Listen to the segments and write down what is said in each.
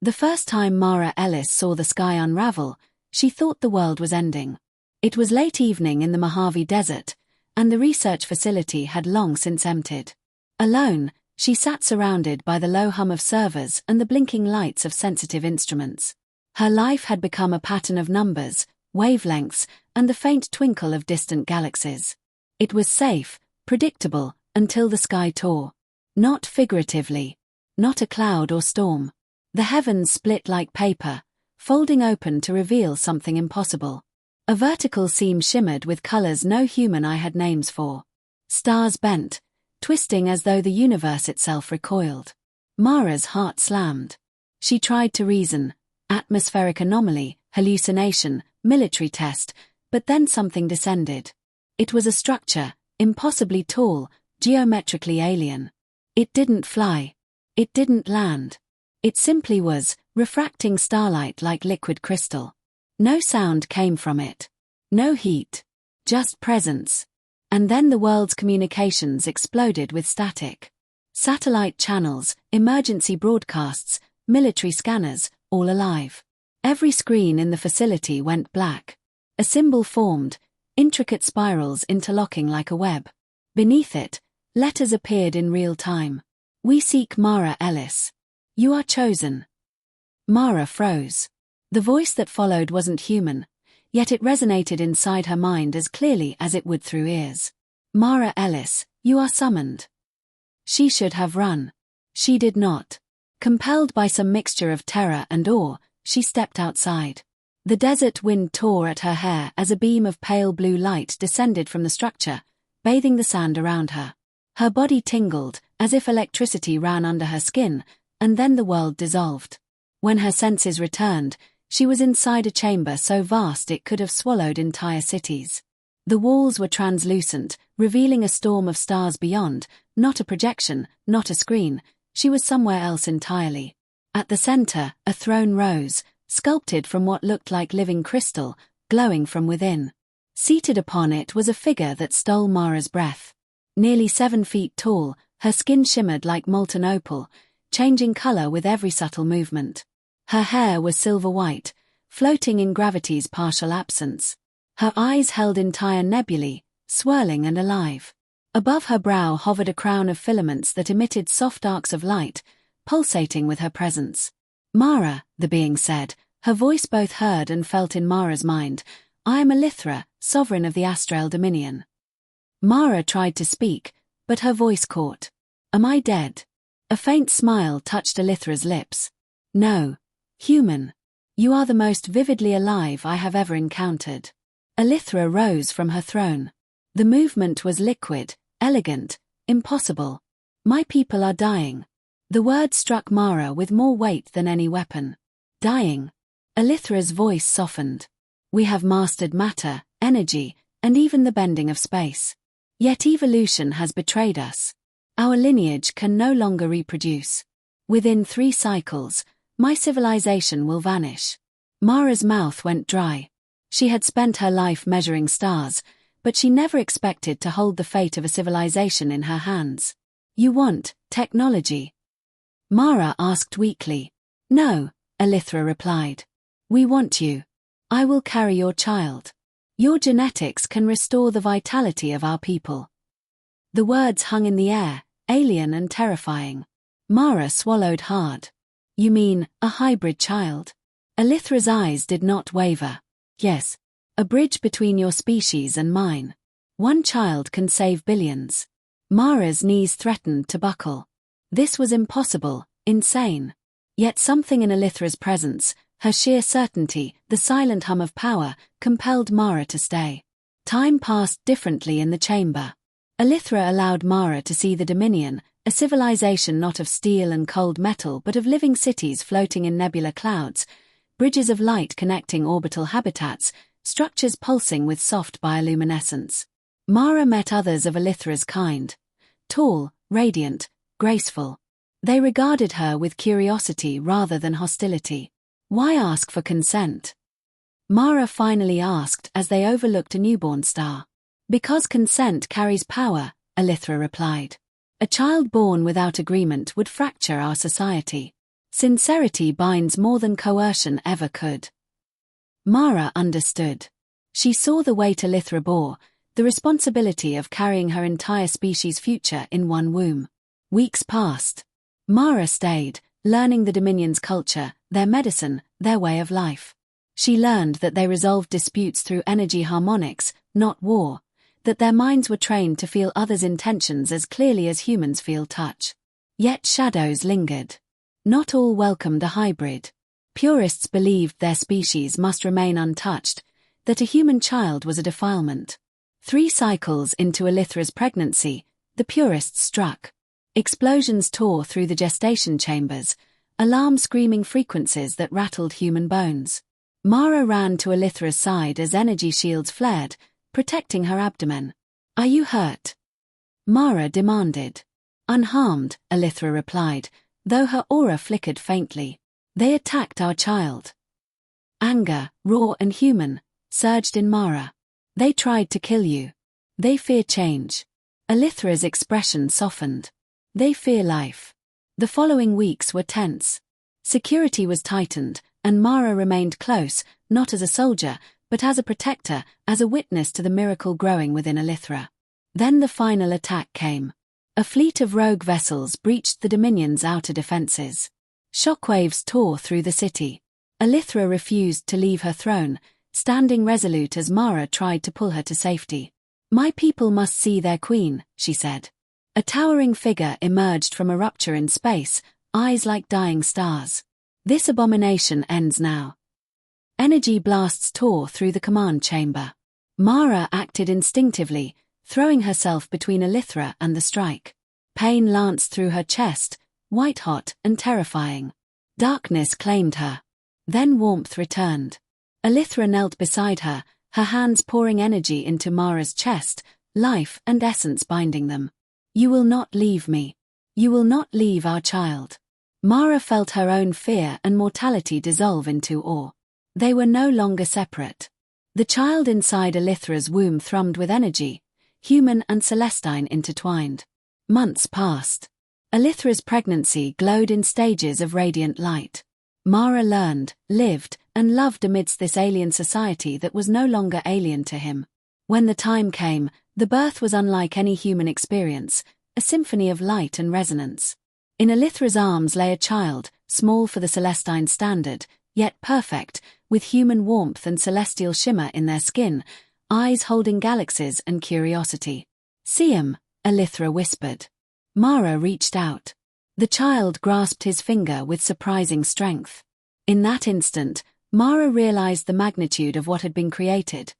The first time Mara Ellis saw the sky unravel, she thought the world was ending. It was late evening in the Mojave Desert, and the research facility had long since emptied. Alone, she sat surrounded by the low hum of servers and the blinking lights of sensitive instruments. Her life had become a pattern of numbers, wavelengths, and the faint twinkle of distant galaxies. It was safe, predictable, until the sky tore. Not figuratively. Not a cloud or storm. The heavens split like paper, folding open to reveal something impossible. A vertical seam shimmered with colors no human eye had names for. Stars bent, twisting as though the universe itself recoiled. Mara's heart slammed. She tried to reason, atmospheric anomaly, hallucination, military test, but then something descended. It was a structure, impossibly tall, geometrically alien. It didn't fly. It didn't land. It simply was, refracting starlight like liquid crystal. No sound came from it. No heat. Just presence. And then the world's communications exploded with static. Satellite channels, emergency broadcasts, military scanners, all alive. Every screen in the facility went black. A symbol formed, intricate spirals interlocking like a web. Beneath it, letters appeared in real time. We seek Mara Ellis. You are chosen. Mara froze. The voice that followed wasn't human, yet it resonated inside her mind as clearly as it would through ears. Mara Ellis, you are summoned. She should have run. She did not. Compelled by some mixture of terror and awe, she stepped outside. The desert wind tore at her hair as a beam of pale blue light descended from the structure, bathing the sand around her. Her body tingled, as if electricity ran under her skin, and then the world dissolved. When her senses returned, she was inside a chamber so vast it could have swallowed entire cities. The walls were translucent, revealing a storm of stars beyond, not a projection, not a screen. She was somewhere else entirely. At the center, a throne rose, sculpted from what looked like living crystal, glowing from within. Seated upon it was a figure that stole Mara's breath. Nearly 7 feet tall, her skin shimmered like molten opal, changing color with every subtle movement. Her hair was silver white, floating in gravity's partial absence. Her eyes held entire nebulae, swirling and alive. Above her brow hovered a crown of filaments that emitted soft arcs of light, pulsating with her presence. Mara, the being said, her voice both heard and felt in Mara's mind, I am Elithra, sovereign of the Astral Dominion. Mara tried to speak, but her voice caught. Am I dead? A faint smile touched Elithra's lips. No. Human. You are the most vividly alive I have ever encountered. Elithra rose from her throne. The movement was liquid, elegant, impossible. My people are dying. The word struck Mara with more weight than any weapon. Dying. Elithra's voice softened. We have mastered matter, energy, and even the bending of space. Yet evolution has betrayed us. Our lineage can no longer reproduce. Within 3 cycles, my civilization will vanish. Mara's mouth went dry. She had spent her life measuring stars, but she never expected to hold the fate of a civilization in her hands. You want technology? Mara asked weakly. No, Elithra replied. We want you. I will carry your child. Your genetics can restore the vitality of our people. The words hung in the air, alien and terrifying. Mara swallowed hard. You mean, a hybrid child? Elithra's eyes did not waver. Yes. A bridge between your species and mine. One child can save billions. Mara's knees threatened to buckle. This was impossible, insane. Yet something in Elithra's presence, her sheer certainty, the silent hum of power, compelled Mara to stay. Time passed differently in the chamber. Elithra allowed Mara to see the Dominion, a civilization not of steel and cold metal but of living cities floating in nebular clouds, bridges of light connecting orbital habitats, structures pulsing with soft bioluminescence. Mara met others of Elithra's kind. Tall, radiant, graceful. They regarded her with curiosity rather than hostility. Why ask for consent? Mara finally asked as they overlooked a newborn star. Because consent carries power, Elithra replied. A child born without agreement would fracture our society. Sincerity binds more than coercion ever could. Mara understood. She saw the weight Elithra bore, the responsibility of carrying her entire species' future in one womb. Weeks passed. Mara stayed, learning the Dominion's culture, their medicine, their way of life. She learned that they resolved disputes through energy harmonics, not war, that their minds were trained to feel others' intentions as clearly as humans feel touch. Yet shadows lingered. Not all welcomed a hybrid. Purists believed their species must remain untouched, that a human child was a defilement. 3 cycles into Elithra's pregnancy, the purists struck. Explosions tore through the gestation chambers, alarm-screaming frequencies that rattled human bones. Mara ran to Elithra's side as energy shields flared, protecting her abdomen. "Are you hurt?" Mara demanded. "Unharmed," Elithra replied, though her aura flickered faintly. "They attacked our child." Anger, raw and human, surged in Mara. "They tried to kill you. They fear change." Elithra's expression softened. "They fear life." The following weeks were tense. Security was tightened, and Mara remained close, not as a soldier, but as a protector, as a witness to the miracle growing within Elithra. Then the final attack came. A fleet of rogue vessels breached the Dominion's outer defenses. Shockwaves tore through the city. Elithra refused to leave her throne, standing resolute as Mara tried to pull her to safety. "My people must see their queen," she said. A towering figure emerged from a rupture in space, eyes like dying stars. "This abomination ends now." Energy blasts tore through the command chamber. Mara acted instinctively, throwing herself between Elithra and the strike. Pain lanced through her chest, white-hot and terrifying. Darkness claimed her. Then warmth returned. Elithra knelt beside her, her hands pouring energy into Mara's chest, life and essence binding them. "You will not leave me. You will not leave our child." Mara felt her own fear and mortality dissolve into awe. They were no longer separate. The child inside Elithra's womb thrummed with energy, human and celestine intertwined. Months passed. Elithra's pregnancy glowed in stages of radiant light. Mara learned, lived, and loved amidst this alien society that was no longer alien to him. When the time came, the birth was unlike any human experience, a symphony of light and resonance. In Elithra's arms lay a child, small for the Celestine standard, yet perfect, with human warmth and celestial shimmer in their skin, eyes holding galaxies and curiosity. "See him," Elithra whispered. Mara reached out. The child grasped his finger with surprising strength. In that instant, Mara realized the magnitude of what had been created.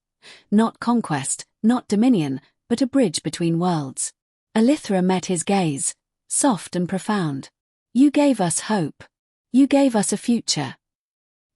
Not conquest, not dominion, but a bridge between worlds. Elithra met his gaze, soft and profound. "You gave us hope. You gave us a future."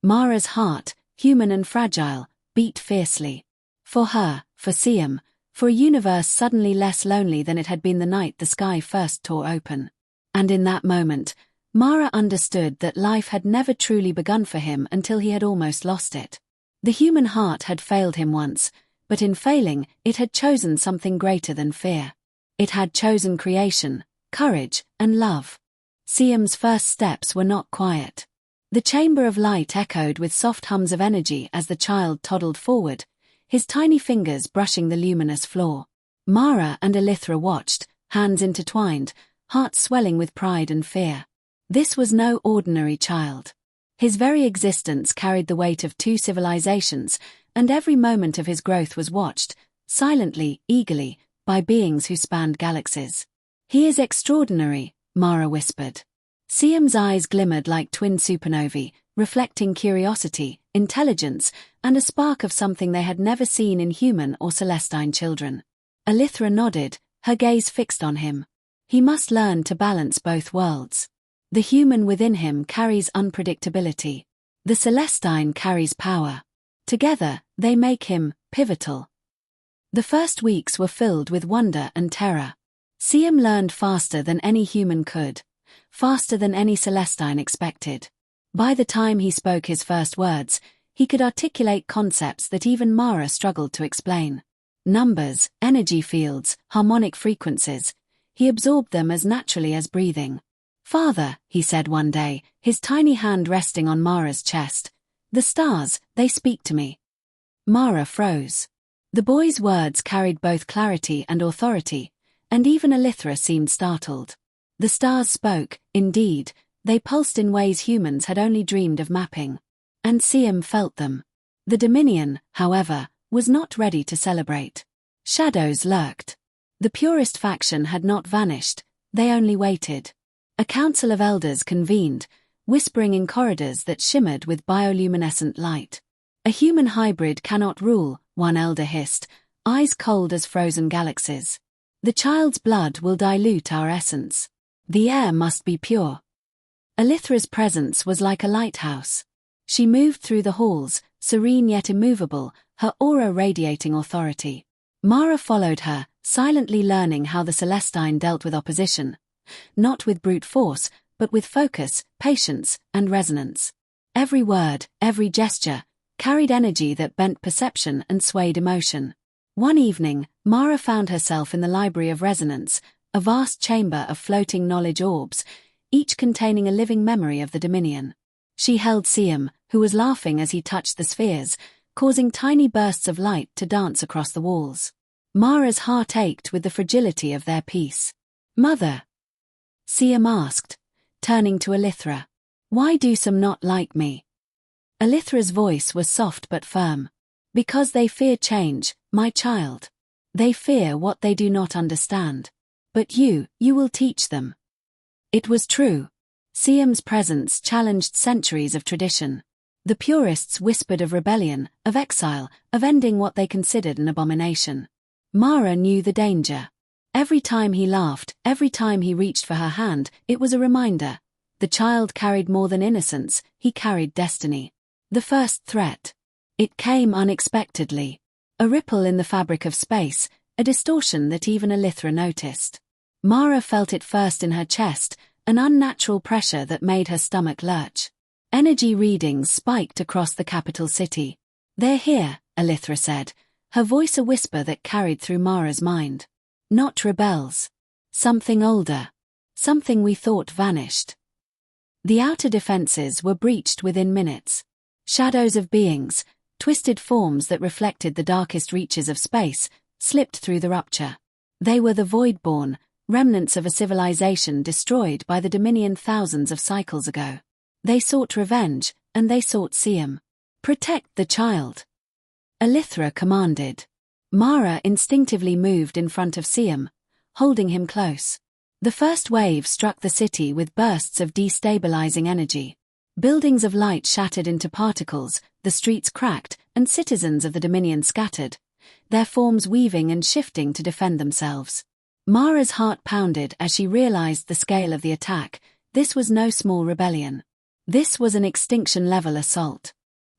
Mara's heart, human and fragile, beat fiercely. For her, for Siam, for a universe suddenly less lonely than it had been the night the sky first tore open. And in that moment, Mara understood that life had never truly begun for him until he had almost lost it. The human heart had failed him once, but in failing, it had chosen something greater than fear. It had chosen creation, courage, and love. Siam's first steps were not quiet. The chamber of light echoed with soft hums of energy as the child toddled forward, his tiny fingers brushing the luminous floor. Mara and Elithra watched, hands intertwined, hearts swelling with pride and fear. This was no ordinary child. His very existence carried the weight of 2 civilizations, and every moment of his growth was watched, silently, eagerly, by beings who spanned galaxies. "He is extraordinary," Mara whispered. Siam's eyes glimmered like twin supernovae, reflecting curiosity, intelligence, and a spark of something they had never seen in human or Celestine children. Elithra nodded, her gaze fixed on him. He must learn to balance both worlds. The human within him carries unpredictability. The Celestine carries power. Together, they make him pivotal. The first weeks were filled with wonder and terror. Siam learned faster than any human could, faster than any Celestine expected. By the time he spoke his first words, he could articulate concepts that even Mara struggled to explain. Numbers, energy fields, harmonic frequencies. He absorbed them as naturally as breathing. "Father," he said one day, his tiny hand resting on Mara's chest, "the stars, they speak to me." Mara froze. The boy's words carried both clarity and authority, and even Elithra seemed startled. The stars spoke, indeed, they pulsed in ways humans had only dreamed of mapping. And Siam felt them. The Dominion, however, was not ready to celebrate. Shadows lurked. The purist faction had not vanished, they only waited. A council of elders convened, whispering in corridors that shimmered with bioluminescent light. "A human hybrid cannot rule," one elder hissed, eyes cold as frozen galaxies. "The child's blood will dilute our essence. The air must be pure." Elithra's presence was like a lighthouse. She moved through the halls, serene yet immovable, her aura radiating authority. Mara followed her, silently learning how the Celestine dealt with opposition. Not with brute force, but with focus, patience, and resonance. Every word, every gesture, carried energy that bent perception and swayed emotion. One evening, Mara found herself in the Library of Resonance, a vast chamber of floating knowledge orbs, each containing a living memory of the Dominion. She held Siam, who was laughing as he touched the spheres, causing tiny bursts of light to dance across the walls. Mara's heart ached with the fragility of their peace. "Mother," Siam asked, turning to Elithra, "why do some not like me?" Elithra's voice was soft but firm. "Because they fear change, my child. They fear what they do not understand. But you will teach them." It was true. Siam's presence challenged centuries of tradition. The purists whispered of rebellion, of exile, of ending what they considered an abomination. Mara knew the danger. Every time he laughed, every time he reached for her hand, it was a reminder. The child carried more than innocence, he carried destiny. The first threat. It came unexpectedly. A ripple in the fabric of space, a distortion that even Elithra noticed. Mara felt it first in her chest, an unnatural pressure that made her stomach lurch. Energy readings spiked across the capital city. "They're here," Elithra said, her voice a whisper that carried through Mara's mind. "Not rebels. Something older. Something we thought vanished." The outer defenses were breached within minutes. Shadows of beings, twisted forms that reflected the darkest reaches of space, slipped through the rupture. They were the Voidborn, remnants of a civilization destroyed by the Dominion thousands of cycles ago. They sought revenge, and they sought Siam. "Protect the child," Elithra commanded. Mara instinctively moved in front of Siam, holding him close. The first wave struck the city with bursts of destabilizing energy. Buildings of light shattered into particles, the streets cracked, and citizens of the Dominion scattered, their forms weaving and shifting to defend themselves. Mara's heart pounded as she realized the scale of the attack. This was no small rebellion. This was an extinction-level assault.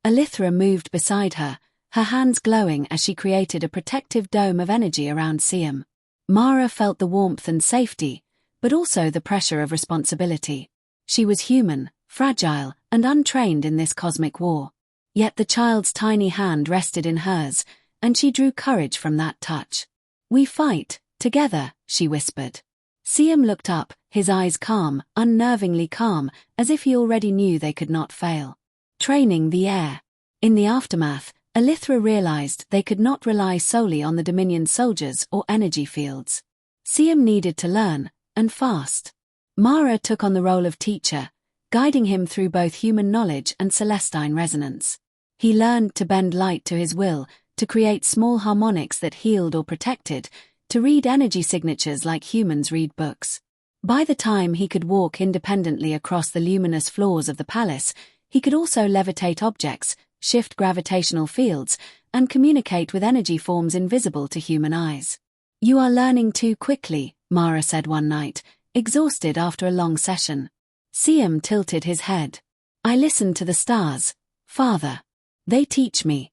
Elithra moved beside her, her hands glowing as she created a protective dome of energy around Siam. Mara felt the warmth and safety, but also the pressure of responsibility. She was human, fragile, and untrained in this cosmic war. Yet the child's tiny hand rested in hers, and she drew courage from that touch. "We fight, together," she whispered. Siam looked up, his eyes calm, unnervingly calm, as if he already knew they could not fail. Training the air. In the aftermath, Elithra realized they could not rely solely on the Dominion soldiers or energy fields. Siam needed to learn, and fast. Mara took on the role of teacher, guiding him through both human knowledge and Celestine resonance. He learned to bend light to his will, to create small harmonics that healed or protected, to read energy signatures like humans read books. By the time he could walk independently across the luminous floors of the palace, he could also levitate objects, shift gravitational fields, and communicate with energy forms invisible to human eyes. "You are learning too quickly," Mara said one night, exhausted after a long session. Siam tilted his head. "I listen to the stars, father. They teach me."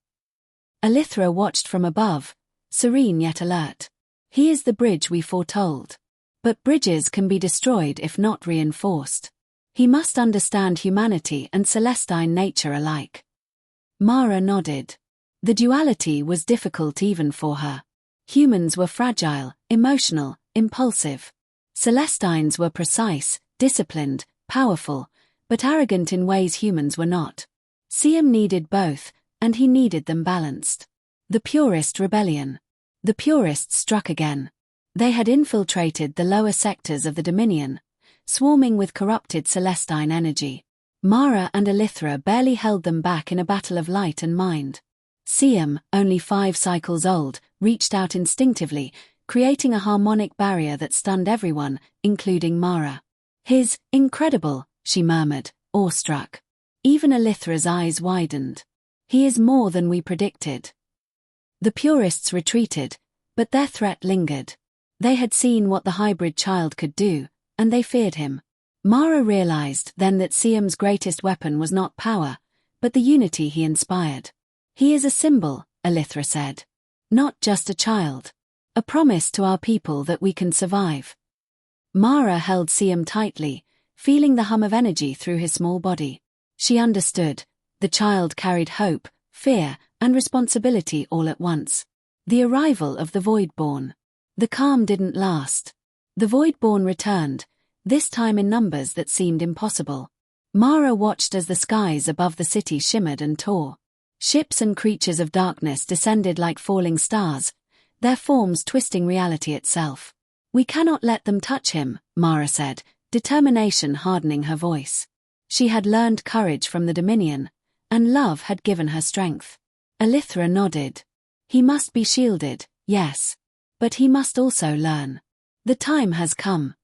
Elithra watched from above, serene yet alert. "He is the bridge we foretold. But bridges can be destroyed if not reinforced. He must understand humanity and Celestine nature alike." Mara nodded. The duality was difficult even for her. Humans were fragile, emotional, impulsive. Celestines were precise, disciplined, powerful, but arrogant in ways humans were not. Siam needed both, and he needed them balanced. The Purist Rebellion. The Purists struck again. They had infiltrated the lower sectors of the Dominion, swarming with corrupted Celestine energy. Mara and Elithra barely held them back in a battle of light and mind. Siam, only 5 cycles old, reached out instinctively, creating a harmonic barrier that stunned everyone, including Mara. Incredible, she murmured, awestruck. Even Elithra's eyes widened. He is more than we predicted. The Purists retreated, but their threat lingered. They had seen what the hybrid child could do, and they feared him. Mara realized then that Siam's greatest weapon was not power, but the unity he inspired. He is a symbol, Elithra said. Not just a child. A promise to our people that we can survive. Mara held Siam tightly, feeling the hum of energy through his small body. She understood. The child carried hope, fear, and responsibility all at once. The arrival of the Voidborn. The calm didn't last. The Voidborn returned, this time in numbers that seemed impossible. Mara watched as the skies above the city shimmered and tore. Ships and creatures of darkness descended like falling stars, their forms twisting reality itself. We cannot let them touch him, Mara said, determination hardening her voice. She had learned courage from the Dominion, and love had given her strength. Elithra nodded. He must be shielded, yes. But he must also learn. The time has come.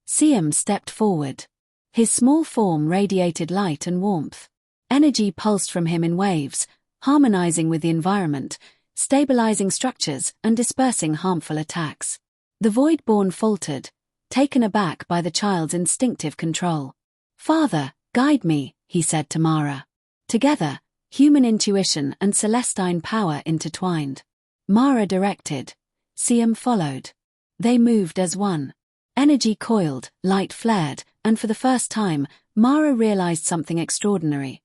Siam stepped forward. His small form radiated light and warmth. Energy pulsed from him in waves, harmonizing with the environment, stabilizing structures and dispersing harmful attacks. The Voidborn faltered, taken aback by the child's instinctive control. Father, guide me, he said to Mara. Together, human intuition and Celestine power intertwined. Mara directed. Siam followed. They moved as one. Energy coiled, light flared, and for the first time, Mara realized something extraordinary.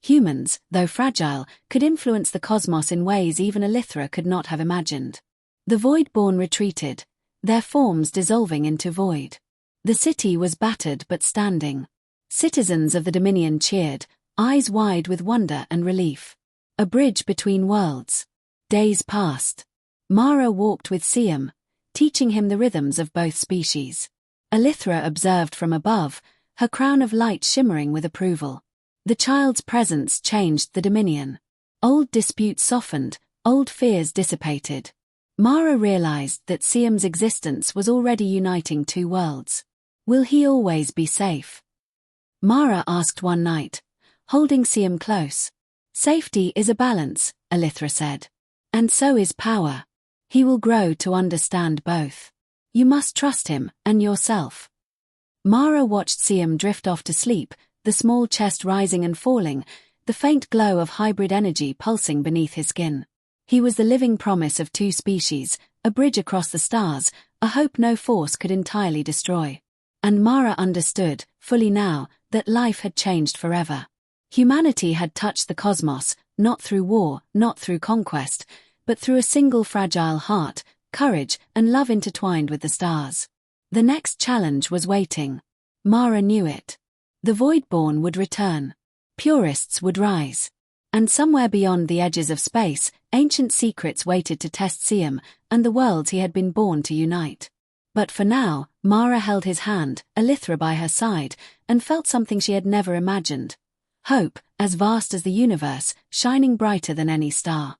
Humans, though fragile, could influence the cosmos in ways even Elithra could not have imagined. The Voidborn retreated, their forms dissolving into void. The city was battered but standing. Citizens of the Dominion cheered, eyes wide with wonder and relief. A bridge between worlds. Days passed. Mara walked with Siam, teaching him the rhythms of both species. Elithra observed from above, her crown of light shimmering with approval. The child's presence changed the Dominion. Old disputes softened, old fears dissipated. Mara realized that Siam's existence was already uniting 2 worlds. Will he always be safe? Mara asked one night, holding Siam close. Safety is a balance, Elithra said. And so is power. He will grow to understand both. You must trust him, and yourself. Mara watched Siam drift off to sleep, the small chest rising and falling, the faint glow of hybrid energy pulsing beneath his skin. He was the living promise of 2 species, a bridge across the stars, a hope no force could entirely destroy. And Mara understood, fully now, that life had changed forever. Humanity had touched the cosmos, not through war, not through conquest, but through a single fragile heart, courage and love intertwined with the stars. The next challenge was waiting. Mara knew it. The Voidborn would return. Purists would rise. And somewhere beyond the edges of space, ancient secrets waited to test Siam and the worlds he had been born to unite. But for now, Mara held his hand, Elithra by her side, and felt something she had never imagined. Hope, as vast as the universe, shining brighter than any star.